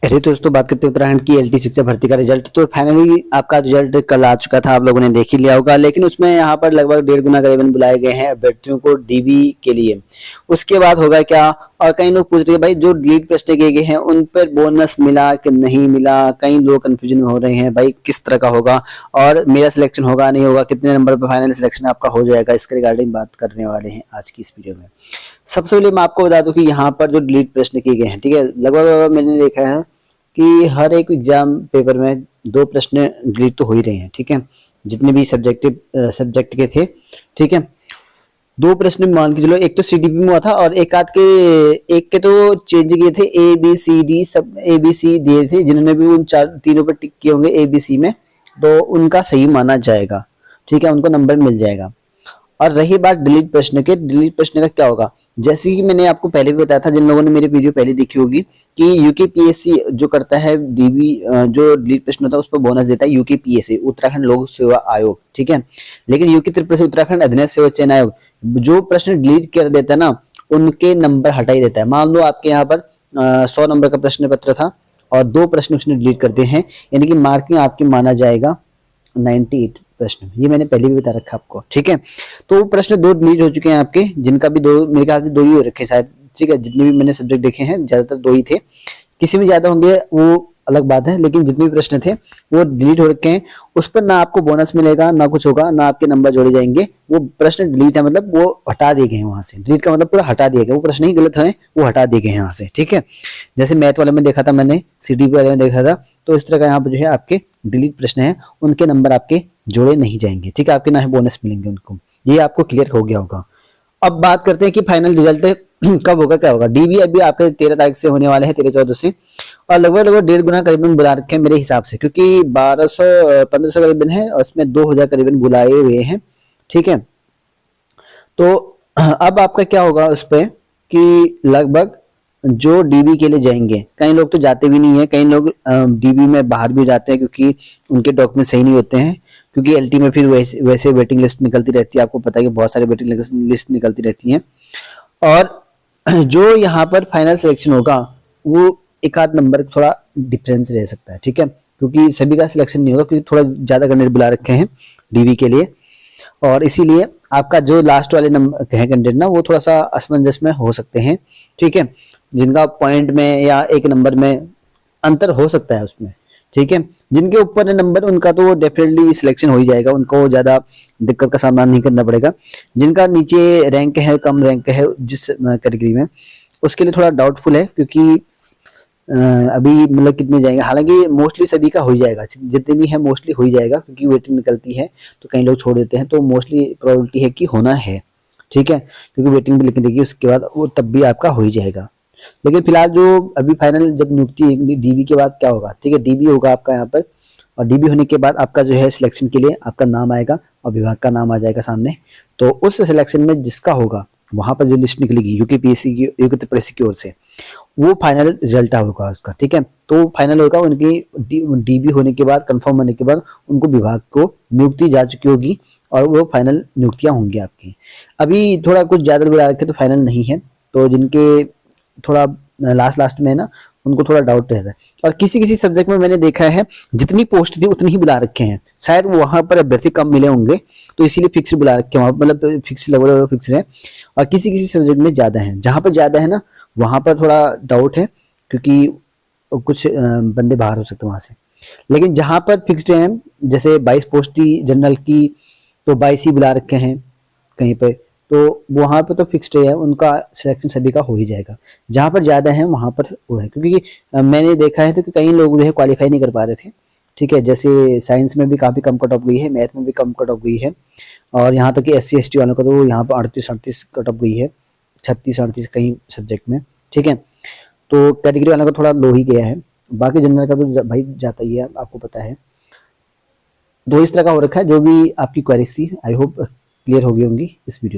अरे दोस्तों, बात करते हैं उत्तराखंड की LT शिक्षक भर्ती का रिजल्ट। तो फाइनली आपका रिजल्ट कल आ चुका था, आप लोगों ने देख ही लिया होगा। लेकिन उसमें यहाँ पर लगभग 1.5 गुना करीबन बुलाए गए हैं अभ्यर्थियों को DB के लिए। उसके बाद होगा क्या, और कई लोग पूछ रहे हैं भाई जो लीड प्रश्न किए गए हैं उन पर बोनस मिला कि नहीं मिला। कई लोग कंफ्यूजन में हो रहे हैं भाई किस तरह का होगा और मेरा सिलेक्शन होगा नहीं होगा, कितने नंबर पर फाइनल सिलेक्शन आपका हो जाएगा, इसके रिगार्डिंग बात करने वाले हैं आज की इस वीडियो में। सबसे पहले मैं आपको बता दूं कि यहाँ पर जो लीड प्रश्न किए गए हैं, ठीक है, लगभग मैंने देखा है कि हर एक एग्जाम पेपर में 2 प्रश्न डिलीट तो हो ही रहे हैं, ठीक है, जितने भी सब्जेक्ट के थे, ठीक है। 2 प्रश्न मान के चलो, एक तो CDP में हुआ था और एक के तो चेंज किए थे, ABCD सब ABC दिए थे, जिन्होंने भी उन तीनों पर टिक किए होंगे ABC में, तो उनका सही माना जाएगा, ठीक है, उनको नंबर मिल जाएगा। और रही बात डिलीट प्रश्न के, डिलीट प्रश्न का क्या होगा, जैसे कि मैंने आपको पहले भी बताया था, जिन लोगों ने मेरी वीडियो पहले देखी होगी, कि UKPSC जो करता है DB, जो डिलीट प्रश्न होता है उस पर बोनस देता है UKPSC, उत्तराखंड लोक सेवा आयोग, ठीक है। लेकिन यूके त्रिपुरा से उत्तराखंड अधीनस्थ सेवा चयन आयोग जो प्रश्न डिलीट कर देता है ना, उनके नंबर हटा ही देता है। मान लो आपके यहाँ पर 100 नंबर का प्रश्न पत्र था और 2 प्रश्न उसने डिलीट कर दिए हैं, यानी कि मार्किंग आपकी माना जाएगा 98 प्रश्न। ये मैंने पहले भी बता रखा आपको, ठीक है। तो प्रश्न 2 डिलीट हो चुके हैं आपके, जिनका भी 2, मेरे ख्याल से 2 ही हो रखे शायद, ठीक है। जितने भी मैंने सब्जेक्ट देखे हैं ज्यादातर 2 ही थे, किसी में ज्यादा होंगे वो अलग बात है, लेकिन जितने भी प्रश्न थे वो डिलीट हो रखे हैं। उस पर ना आपको बोनस मिलेगा, ना कुछ होगा, ना आपके नंबर जोड़े जाएंगे। वो प्रश्न डिलीट है, मतलब वो हटा दिए गए हैं वहां से। डिलीट का मतलब पूरा हटा दिया गया, वो प्रश्न ही गलत है, वो हटा दिए गए हैं यहाँ से, ठीक है। जैसे मैथ वाले में देखा था मैंने, CDP वाले में देखा था, तो इस तरह का यहाँ पर जो है आपके डिलीट प्रश्न है, उनके नंबर आपके जोड़े नहीं जाएंगे, ठीक है, आपके ना ही बोनस मिलेंगे उनको। ये आपको क्लियर हो गया होगा। अब बात करते हैं कि फाइनल रिजल्ट कब होगा, क्या होगा। DB अभी आपके 13 तारीख से होने वाले हैं, 13-14 से, और लगभग 1.5 गुना करीबन बुला रखे हैं मेरे हिसाब से, क्योंकि 1200-1500 करीबन है और उसमें 2000 करीबन बुलाए हुए हैं, ठीक है। तो अब आपका क्या होगा उस पर कि लगभग जो DB के लिए जाएंगे, कई लोग तो जाते भी नहीं है, कई लोग DB में बाहर भी जाते हैं क्योंकि उनके डॉक्यूमेंट सही नहीं होते हैं, क्योंकि LT में फिर वैसे वेटिंग लिस्ट निकलती रहती है, आपको पता है कि बहुत सारी वेटिंग लिस्ट निकलती रहती है। और जो यहाँ पर फाइनल सिलेक्शन होगा वो एक आध नंबर थोड़ा डिफरेंस रह सकता है, ठीक है, क्योंकि सभी का सिलेक्शन नहीं होगा, क्योंकि थोड़ा ज्यादा कैंडिडेट बुला रखे हैं DB के लिए, और इसीलिए आपका जो लास्ट वाले नंबर है कैंडिडेट ना, वो थोड़ा सा असमंजस में हो सकते हैं, ठीक है, जिनका पॉइंट में या एक नंबर में अंतर हो सकता है उसमें, ठीक है। जिनके ऊपर है नंबर उनका तो डेफिनेटली सिलेक्शन हो ही जाएगा, उनको ज्यादा दिक्कत का सामना नहीं करना पड़ेगा। जिनका नीचे रैंक है, कम रैंक है जिस कैटेगरी में, उसके लिए थोड़ा डाउटफुल है, क्योंकि अभी मतलब कितने जाएंगे, हालांकि मोस्टली सभी का हो ही जाएगा, जितने भी है मोस्टली हो ही जाएगा, क्योंकि वेटिंग निकलती है तो कई लोग छोड़ देते हैं, तो मोस्टली प्रोबेबिलिटी है कि होना है, ठीक है, क्योंकि वेटिंग भी लिखी देगी उसके बाद, वो तब भी आपका हो ही जाएगा। लेकिन फिलहाल जो अभी फाइनल जब नियुक्ति DB के बाद क्या होगा, ठीक है, DB होगा आपका यहाँ पर, और DB होने के बाद आपका जो है सिलेक्शन के लिए आपका नाम आएगा और विभाग का नाम आ जाएगा सामने। तो उस सिलेक्शन में जिसका होगा वहां पर जो लिस्ट निकलेगी UKPSC की, यूके त्रिपुरा की ओर से, वो फाइनल रिजल्ट होगा उसका, ठीक है। तो फाइनल होगा उनकी DB होने के बाद, कंफर्म होने के बाद उनको विभाग को नियुक्ति जा चुकी होगी और वो फाइनल नियुक्तियां होंगी आपकी। अभी थोड़ा कुछ ज्यादा बुला रखे तो फाइनल नहीं है, तो जिनके थोड़ा लास्ट में है ना, उनको थोड़ा डाउट रहता है। और किसी किसी सब्जेक्ट में मैंने देखा है जितनी पोस्ट थी उतनी ही बुला रखे हैं, शायद वहां पर अभ्यर्थी कम मिले होंगे, तो इसीलिए फिक्स बुला रखे हैं वहां, मतलब फिक्स लगभग फिक्स है। और किसी किसी सब्जेक्ट में ज्यादा है, जहां पर ज्यादा है ना वहां पर थोड़ा डाउट है, क्योंकि कुछ बंदे बाहर हो सकते हैं वहां से। लेकिन जहां पर फिक्स्ड है, जैसे 22 पोस्ट थी जनरल की, तो 22 ही बुला रखे हैं कहीं पे, तो वहां पर तो फिक्स्ड है, उनका सिलेक्शन सभी का हो ही जाएगा। जहां पर ज्यादा है वहां पर वो है, क्योंकि मैंने देखा है तो कि कई लोग जो है क्वालिफाई नहीं कर पा रहे थे, ठीक है। जैसे साइंस में भी काफी कम कट ऑफ गई है, मैथ में भी कम कट ऑफ गई है, और यहाँ तक कि SC ST वालों का तो यहाँ पर 38-38 कट ऑफ गई है, 36-38 कई सब्जेक्ट में, ठीक है। तो कैटेगरी वालों का थोड़ा लो ही गया है, बाकी जनरल का तो भाई जाता ही है, आपको पता है। तो इस तरह का हो रखा है। जो भी आपकी क्वेरीज थी, आई होप क्लियर हो गई होंगी इस वीडियो।